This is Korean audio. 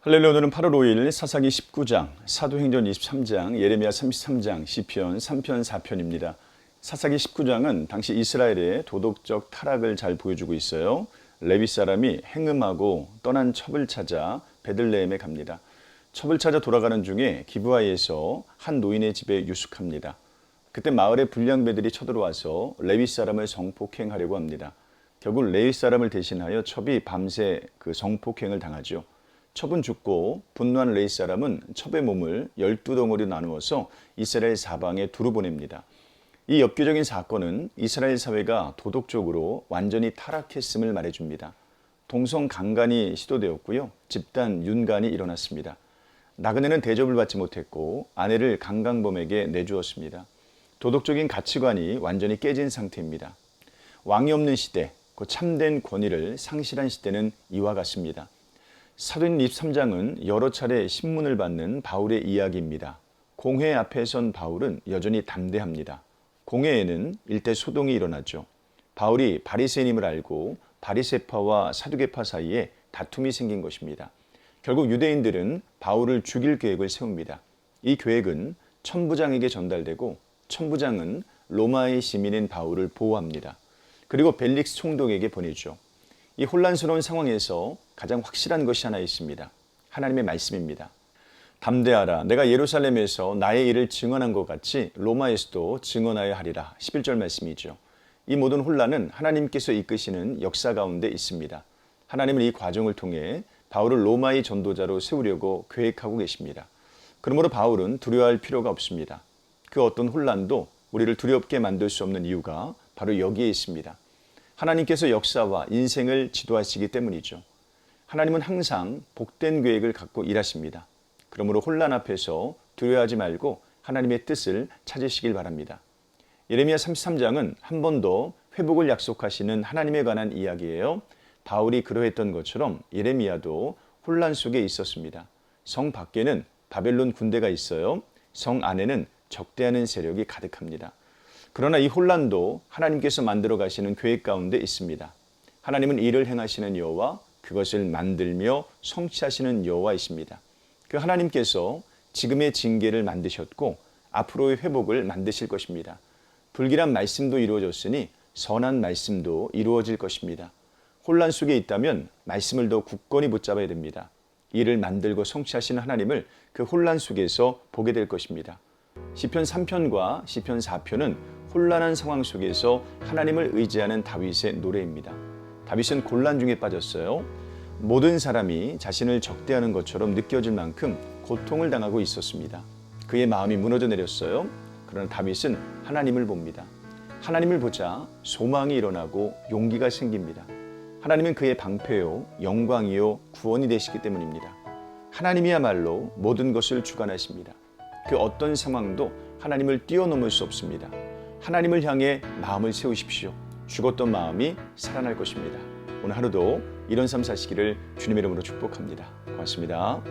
할렐루야. 오늘은 8월 5일 사사기 19장, 사도행전 23장, 예레미야 33장, 시편 3편 4편입니다. 사사기 19장은 당시 이스라엘의 도덕적 타락을 잘 보여주고 있어요. 레위 사람이 행음하고 떠난 첩을 찾아 베들레헴에 갑니다. 첩을 찾아 돌아가는 중에 기브아에서 한 노인의 집에 유숙합니다. 그때 마을의 불량배들이 쳐들어와서 레위 사람을 성폭행하려고 합니다. 결국 레위 사람을 대신하여 첩이 밤새 그 성폭행을 당하죠. 첩은 죽고 분노한 레위 사람은 첩의 몸을 12덩어리로 나누어서 이스라엘 사방에 두루 보냅니다. 이 엽기적인 사건은 이스라엘 사회가 도덕적으로 완전히 타락했음을 말해줍니다. 동성 강간이 시도되었고요. 집단 윤간이 일어났습니다. 나그네는 대접을 받지 못했고 아내를 강간범에게 내주었습니다. 도덕적인 가치관이 완전히 깨진 상태입니다. 왕이 없는 시대, 그 참된 권위를 상실한 시대는 이와 같습니다. 사도행 23장은 여러 차례 신문을 받는 바울의 이야기입니다. 공회 앞에 선 바울은 여전히 담대합니다. 공회에는 일대 소동이 일어나죠. 바울이 바리새인임을 알고 바리새파와 사두개파 사이에 다툼이 생긴 것입니다. 결국 유대인들은 바울을 죽일 계획을 세웁니다. 이 계획은 천부장에게 전달되고 천부장은 로마의 시민인 바울을 보호합니다. 그리고 벨릭스 총독에게 보내죠. 이 혼란스러운 상황에서 가장 확실한 것이 하나 있습니다. 하나님의 말씀입니다. 담대하라. 내가 예루살렘에서 나의 일을 증언한 것 같이 로마에서도 증언하여 하리라. 11절 말씀이죠. 이 모든 혼란은 하나님께서 이끄시는 역사 가운데 있습니다. 하나님은 이 과정을 통해 바울을 로마의 전도자로 세우려고 계획하고 계십니다. 그러므로 바울은 두려워할 필요가 없습니다. 그 어떤 혼란도 우리를 두렵게 만들 수 없는 이유가 바로 여기에 있습니다. 하나님께서 역사와 인생을 지도하시기 때문이죠. 하나님은 항상 복된 계획을 갖고 일하십니다. 그러므로 혼란 앞에서 두려워하지 말고 하나님의 뜻을 찾으시길 바랍니다. 예레미야 33장은 한 번 더 회복을 약속하시는 하나님에 관한 이야기예요. 바울이 그러했던 것처럼 예레미야도 혼란 속에 있었습니다. 성 밖에는 바벨론 군대가 있어요. 성 안에는 적대하는 세력이 가득합니다. 그러나 이 혼란도 하나님께서 만들어 가시는 계획 가운데 있습니다. 하나님은 일을 행하시는 여호와, 그것을 만들며 성취하시는 여호와이십니다. 그 하나님께서 지금의 징계를 만드셨고 앞으로의 회복을 만드실 것입니다. 불길한 말씀도 이루어졌으니 선한 말씀도 이루어질 것입니다. 혼란 속에 있다면 말씀을 더 굳건히 붙잡아야 됩니다. 일을 만들고 성취하시는 하나님을 그 혼란 속에서 보게 될 것입니다. 시편 3편과 시편 4편은 혼란한 상황 속에서 하나님을 의지하는 다윗의 노래입니다. 다윗은 곤란 중에 빠졌어요. 모든 사람이 자신을 적대하는 것처럼 느껴질 만큼 고통을 당하고 있었습니다. 그의 마음이 무너져 내렸어요. 그러나 다윗은 하나님을 봅니다. 하나님을 보자 소망이 일어나고 용기가 생깁니다. 하나님은 그의 방패요, 영광이요, 구원이 되시기 때문입니다. 하나님이야말로 모든 것을 주관하십니다. 그 어떤 상황도 하나님을 뛰어넘을 수 없습니다. 하나님을 향해 마음을 세우십시오. 죽었던 마음이 살아날 것입니다. 오늘 하루도 이런 삶 사시기를 주님의 이름으로 축복합니다. 고맙습니다.